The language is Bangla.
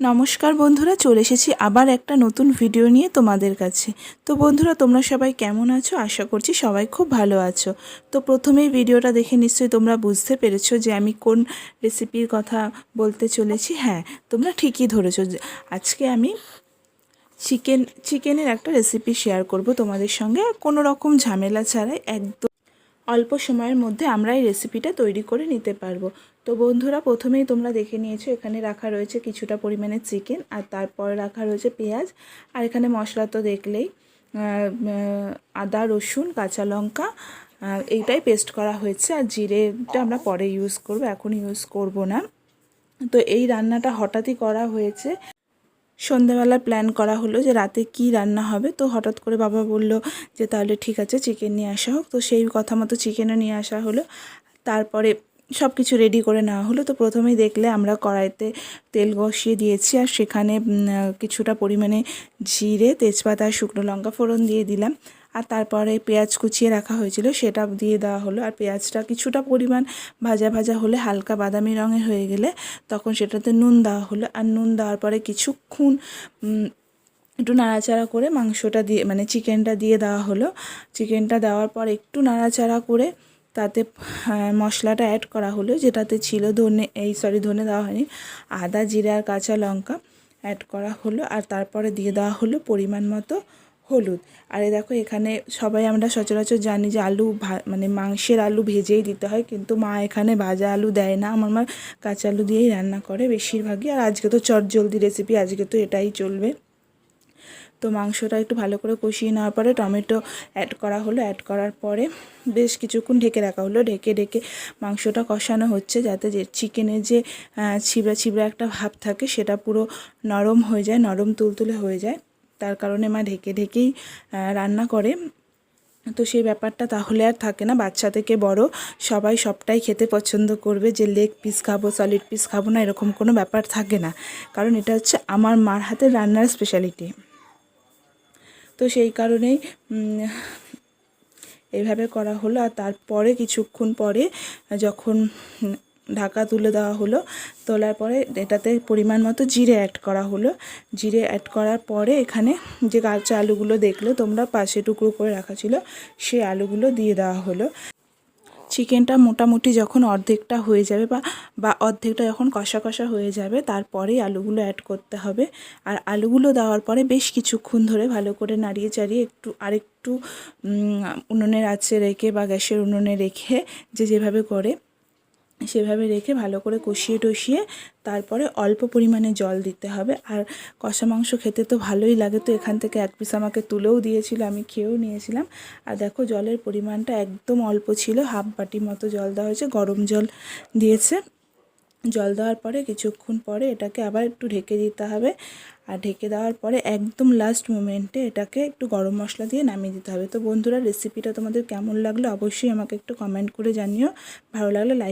নমস্কার বন্ধুরা, চলে এসেছি আবার একটা নতুন ভিডিও নিয়ে তোমাদের কাছে। তো বন্ধুরা, তোমরা সবাই কেমন আছো? আশা করছি সবাই খুব ভালো আছো। তো প্রথমেই ভিডিওটা দেখে নিশ্চয়ই তোমরা বুঝতে পেরেছো যে আমি কোন রেসিপির কথা বলতে চলেছি। হ্যাঁ, তোমরা ঠিকই ধরেছো। আজকে আমি চিকেনের একটা রেসিপি শেয়ার করব তোমাদের সঙ্গে, কোনো রকম ঝামেলা ছাড়াই একদম অল্প সময়ের মধ্যে আমরা এই রেসিপিটা তৈরি করে নিতে পারবো। তো বন্ধুরা, প্রথমেই তোমরা দেখে নিয়েছো এখানে রাখা রয়েছে কিছুটা পরিমাণে চিকেন, আর তারপরে রাখা রয়েছে পেঁয়াজ, আর এখানে মশলা তো দেখলেই আদা, রসুন, কাঁচা লঙ্কা এইটাই পেস্ট করা হয়েছে। আর জিরেটা আমরা পরে ইউজ করব, এখন ইউজ করব না। তো এই রান্নাটা হঠাৎই করা হয়েছে। সন্ধ্যাবেলা প্ল্যান করা হলো যে রাতে কি রান্না হবে। তো হঠাৎ করে বাবা বলল যে তাহলে ঠিক আছে চিকেন নিয়ে আসা হোক। তো সেই কথা মতো চিকেনও নিয়ে আসা হলো। তারপরে সব কিছু রেডি করে নেওয়া হলো। তো প্রথমেই দেখলে আমরা কড়াইতে তেল বসিয়ে দিয়েছি, আর সেখানে কিছুটা পরিমাণে জিরে, তেজপাতা আর শুকনো লঙ্কা ফোড়ন দিয়ে দিলাম। আর তারপরে পেঁয়াজ কুচিয়ে রাখা হয়েছিল সেটা দিয়ে দেওয়া হলো। আর পেঁয়াজটা কিছুটা পরিমাণ ভাজা ভাজা হলে, হালকা বাদামি রঙের হয়ে গেলে তখন সেটাতে নুন দেওয়া হলো। আর নুন দেওয়ার পরে কিছুক্ষণ একটু নাড়াচাড়া করে মাংসটা দিয়ে মানে চিকেনটা দিয়ে দেওয়া হলো। চিকেনটা দেওয়ার পর একটু নাড়াচাড়া করে তাতে মশলাটা অ্যাড করা হলো, যেটাতে ছিল ধনে দেওয়া হয়নি, আদা, জিরা আর কাঁচা লঙ্কা অ্যাড করা হলো। আর তারপরে দিয়ে দেওয়া হলো পরিমাণ মতো হলুদ। আর দেখো, এখানে সবাই আমরা সচরাচর জানি যে আলু মানে মাংসের আলু ভেজেই দিতে হয়, কিন্তু মা এখানে ভাজা আলু দেয় না। আমার মা কাঁচা আলু দিয়েই রান্না করে বেশিরভাগই। আর আজকে তো চটজলদি রেসিপি, আজকে তো এটাই চলবে। তো মাংসটা একটু ভালো করে কষিয়ে নেওয়ার পরে টমেটো অ্যাড করা হলো। অ্যাড করার পরে বেশ কিছুক্ষণ ঢেকে রাখা হলো। ঢেকে ঢেকে মাংসটা কষানো হচ্ছে, যাতে যে চিকেনের যে ছিবড়া ছিবড়া একটা ভাব থাকে সেটা পুরো নরম হয়ে যায়, নরম তুলতুলে হয়ে যায়। তার কারণে মা ঢেকে ঢেকেই রান্না করে। তো সেই ব্যাপারটা তাহলে আর থাকে না। বাচ্চা থেকে বড় সবাই সবটাই খেতে পছন্দ করবে, যে লেগ পিস খাবো, সলিড পিস খাবো না, এরকম কোনো ব্যাপার থাকে না। কারণ এটা হচ্ছে আমার মার হাতের রান্নার স্পেশালিটি। তো সেই কারণেই এইভাবে করা হলো। আর তারপরে কিছুক্ষণ পরে যখন ঢাকা তুলে দেওয়া হলো, তোলার পরে এটাতে পরিমাণ মতো জিরে অ্যাড করা হলো। জিরে অ্যাড করার পরে এখানে যে কাঁচা আলুগুলো দেখলে তোমরা পাশে টুকরো করে রাখা ছিল, সেই আলুগুলো দিয়ে দেওয়া হলো। চিকেনটা মোটামুটি যখন অর্ধেকটা হয়ে যাবে বা অর্ধেকটা যখন কষা কষা হয়ে যাবে, তারপরেই আলুগুলো অ্যাড করতে হবে। আর আলুগুলো দেওয়ার পরে বেশ কিছুক্ষণ ধরে ভালো করে নাড়িয়ে চাড়িয়ে আরেকটু উনুনের আঁচে রেখে বা গ্যাসের উনুনে রেখে যেভাবে করে সেভাবে রেখে ভালো করে কষিয়ে টষিয়ে তারপরে অল্প পরিমাণে জল দিতে হবে। আর কষা মাংস খেতে তো ভালোই লাগে। তো এখান থেকে এক পিস আমাকে তুলেও দিয়েছিল, আমি খেয়েও নিয়েছিলাম। আর দেখো, জলের পরিমাণটা একদম অল্প ছিল, হাফ বাটি মতো জল দেওয়া হয়েছে, গরম জল দিয়েছে। জল দেওয়ার পরে কিছুক্ষণ পরে এটাকে আবার একটু ঢেকে দিতে হবে। আর ঢেকে দেওয়ার পরে একদম লাস্ট মোমেন্টে এটাকে একটু গরম মশলা দিয়ে নামিয়ে দিতে হবে। তো বন্ধুরা, রেসিপিটা তোমাদের কেমন লাগলো অবশ্যই আমাকে একটু কমেন্ট করে জানিও। ভালো লাগলে লাইক